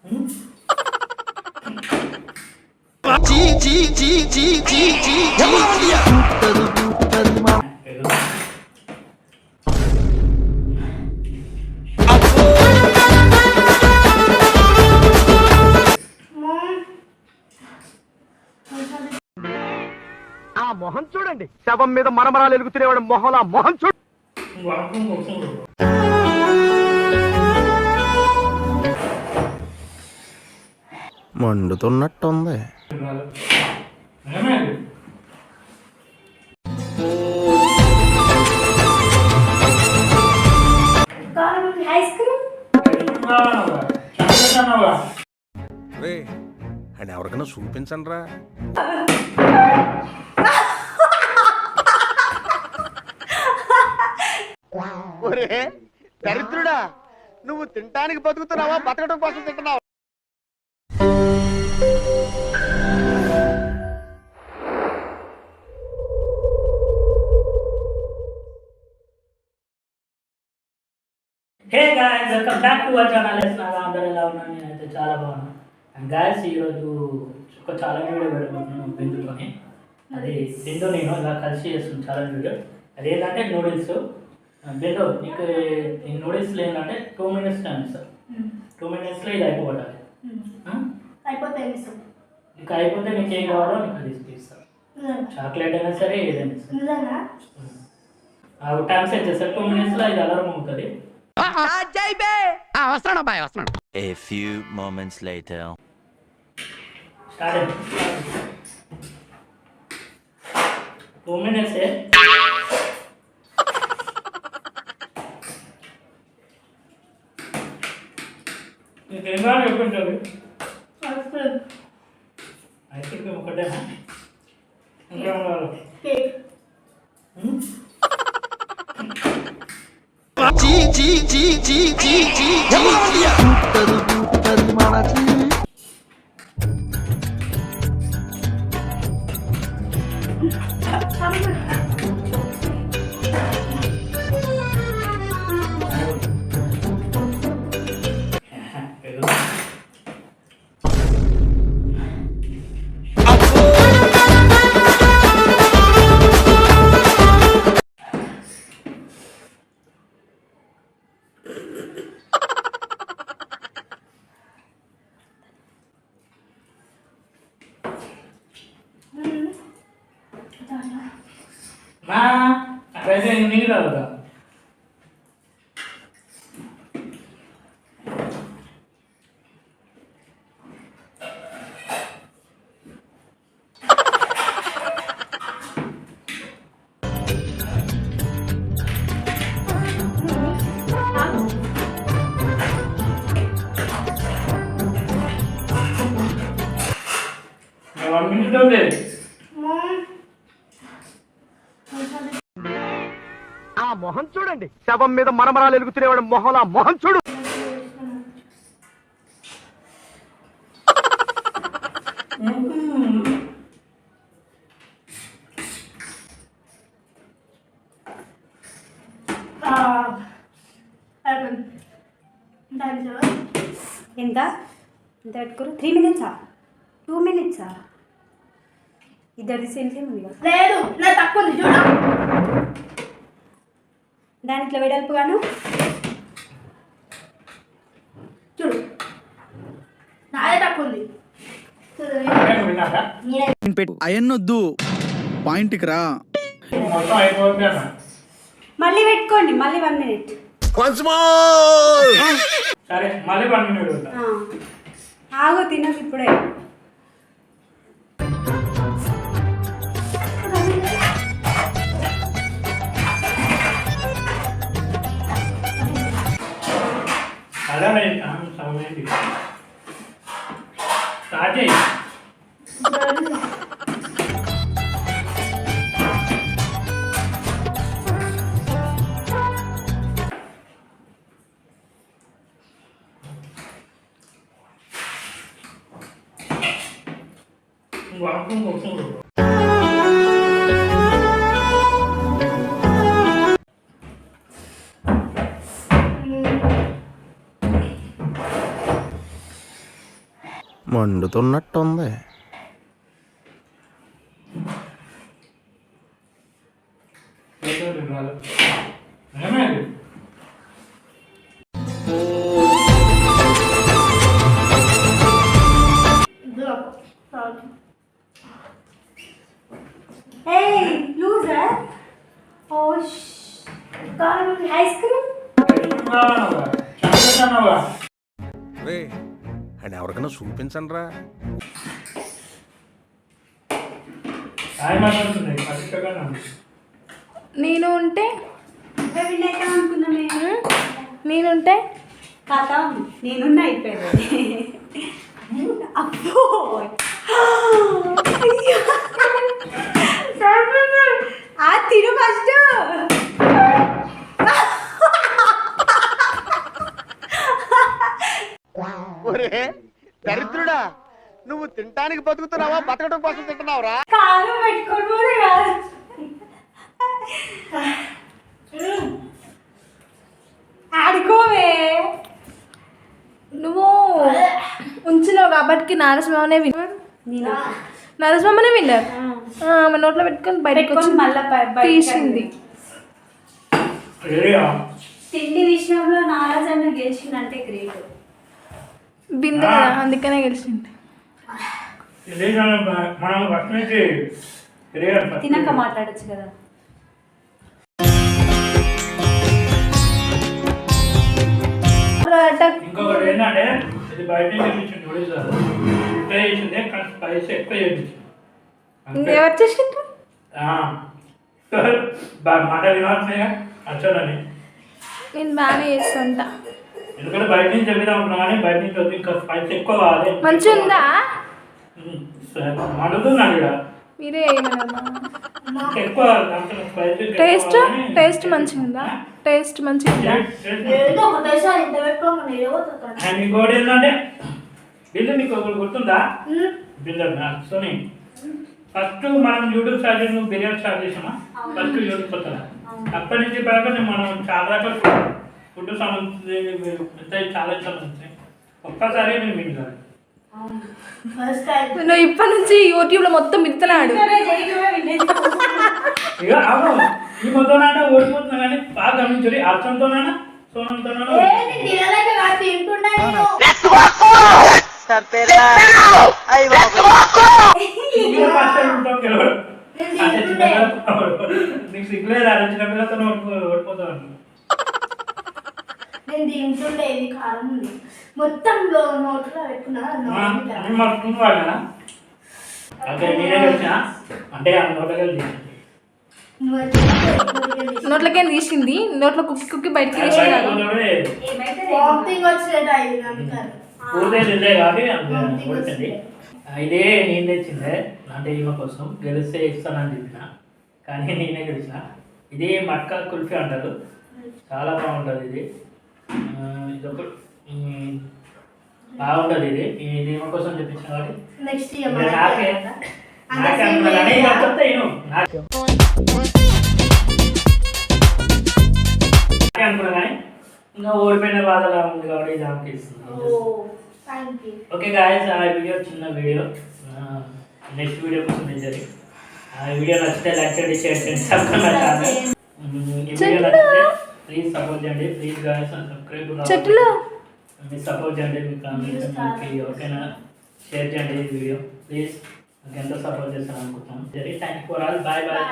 ఆ మొహం చూడండి, శవం మీద మరమరాలు ఎలుగుతున్నవాడు మొహం, ఆ మొహం చూడు. మండుతున్నట్టుంది. అని ఎవరికైనా చూపించండి రా. ఒరే దరిద్రుడా, నువ్వు తినటానికి బతుకుతున్నావా, బతకడం కోసం తింటున్నావా? Hey guys, welcome back to our channel. అందరూ ఎలా ఉన్నారు? నేనైతే చాలా బాగున్నాను. అండ్ గాయ్స్, ఈరోజు ఒక ఛాలెంజ్ వీడియో పెట్టుకుంటున్నాను బిందుతోని. అది బిందు నేను ఇలా కలిసి చేస్తున్నాను ఛాలెంజ్ వీడియో. అదేంటంటే నూడిల్స్. బిందు, నీకు ఈ నూడిల్స్లో ఏంటంటే 2 minutes టైం ఇస్తాను. 2 minutesలో ఇది అయిపోవాలి. నీకు అయిపోతే నీకు ఏం కావాలో నీకు అది ఇస్తాను. చాక్లెట్ అయినా సరే ఏదైనా ఇస్తాను. టైం సెట్ చేస్తాను. 2 minutesలో ఇది అలారం అవుతుంది. A few moments later. Started. 2 minutes. ఇంకేం కావాలి చెప్పుంటుంది. ఐస్ క్రీమ్ ఒకటేనా? ఇంకేం కావాలి? మా అక్కడైతే నీళ్ళు తాగుతా. One minute ఉంది. ఆ మొహం చూడండి, శవం మీద మరమరాలు ఎలుగుతున్నవాడు మొహం, ఆ మొహం చూడు. ఎంత పెట్టుకోరు? 3 minutes, 2 minutes. ఇద్దరిది సేమ్ సేమ్ ఉంది కదా? లేదు, నా తక్కువ ఉంది చూడు. దాంట్లో వెడల్పుగాను చూడు, నాదే తక్కువ ఉంది. అయన్నొద్దు, పాయింట్కి రా. మళ్ళీ పెట్టుకోండి, మళ్ళీ 1 minute. సరే, మళ్ళీ 1 minute. ఆగు, తినదు ఇప్పుడే. స్టార్ట్ చేయి. మండుతున్నట్టుంది. Hey, loser. Oh, ice cream? Ray and ఎవరికైనా చూపించండి రా. నేను ఉంటే వినైతే అనుకున్నా నేను. నేనుంటే కథ నేనున్నా అయిపోయింది. అబ్బో అయ్యో. ఆ తిను ఫస్ట్. దరిద్రుడా, నువ్వు తినటానికి బతుకుతున్నావా, బతకడం కోసం తింటున్నావురా? కాలు పెట్టుకొని పోతే కాదు. ఆడుకోవే. నువ్వు ఉంచినావు కాబట్టి నారసింహనే విన్నారు. నరసింహనే విన్నారు. మన నోట్లో పెట్టుకొని బయటకు వచ్చి మళ్ళా తీసింది. తిండి విషయంలో నారాజన్న గెలిచిందంటే గ్రేట్. బిందె కదా, అందుకనే గెలిచింది. తినక మాట్లాడచ్చు కదా. ఇంకొకటి ఏంటంటే ఇది బయట చేయించండి ఒడిశారు ఇంకా చేసిందే కానీ స్పైస్ ఎక్కువ చేయించు ఎవరు చేసిండ్రు? మాట వినాల్సినాయా అచ్చోనని నేను బాగానే చేస్తుంటా. ఎందుకంటే బయట నుంచి చెప్దాం అనుకున్నా కానీ బయట నుంచి వద్దు ఇంకా స్పైస్ ఎక్కువ కావాలి. మంచిగా ఉందా? అడుగుతున్నాను ఇక్కడ మీరే ఏమన్నా ఎక్కువ టేస్ట్ టేస్ట్ మంచిగా ఉందా? టేస్ట్ మంచిగా ఉందా? అండ్ ఇంకోటి ఏంటంటే బిల్లు మీకు ఒకటి గుర్తుందా? బిల్లు సోని ఫస్ట్ మనం యూట్యూబ్ స్టార్ట్ చేసి బిర్యానీ స్టార్ట్ చేసామా? ఫస్ట్ యూట్యూబ్ కొత్తగా అప్పటి నుంచి బాగా మనం చాలా రకాల ఫుడ్ సంబంధించి చాలా సంబంధించి ఒక్కసారి నేను వింటాను. నువ్వు ఇప్పటి నుంచి యూట్యూబ్లో మొత్తం మిత్తలాడు. ఇక అవును ఈ మొత్తం ఓడిపోతున్నా కానీ బాగా గమనించాలి. అర్థంతోనా సోనంతోనా నీకు సిగ్గులేదు చిన్న పిల్లతో ఓడిపోతావు. నేను తింటుండే ఇది కారం ఉంది మొత్తం నోట్లో పెట్టుకున్నా. అదే నేనే వచ్చిన అంటే నోట్లకే తీసింది. నోట్లో కుక్కి కుక్కి బయటకి పూర్తి కాబట్టి ఓడిపోయింది. ఇదే నేను తెచ్చిందే అంటే ఈమె కోసం గెలిస్తే ఇస్తానని చెప్పిన కానీ నేనే గెలిచిన. ఇది మట్కా కుల్ఫీ అంటారు, చాలా బాగుంటుంది. ఇది ఇదొక బాగుంటుంది. ఇది ఈమె కోసం తెప్పించిన కాబట్టి అనుకున్నా కానీ ఇంకా ఓడిపోయిన బాధలా ఉంది కాబట్టి ఇది ఆమెకి ఇస్తున్నాను. ఓకే గాయస్, ఆ వీడియో చిన్న వీడియో. నెక్స్ట్ వీడియో కోసం ఎంజాయ్. ఆ వీడియో నచ్చితే లైక్ చేయండి, షేర్ చేయండి, సబ్స్క్రైబ్ చేయండి. ఈ వీడియో నచ్చితే ప్లీజ్ సపోర్ట్ చేయండి. ప్లీజ్ గాయస్ సబ్స్క్రైబ్ మీరు సపోర్ట్ చేయండి. మీకు ఎవరికైనా షేర్ చేయండి ఈ వీడియో ప్లీజ్. మీకు ఎంతో సపోర్ట్ చేస్తాను అనుకుంటున్నాను. సరే, thank you for all. Bye bye.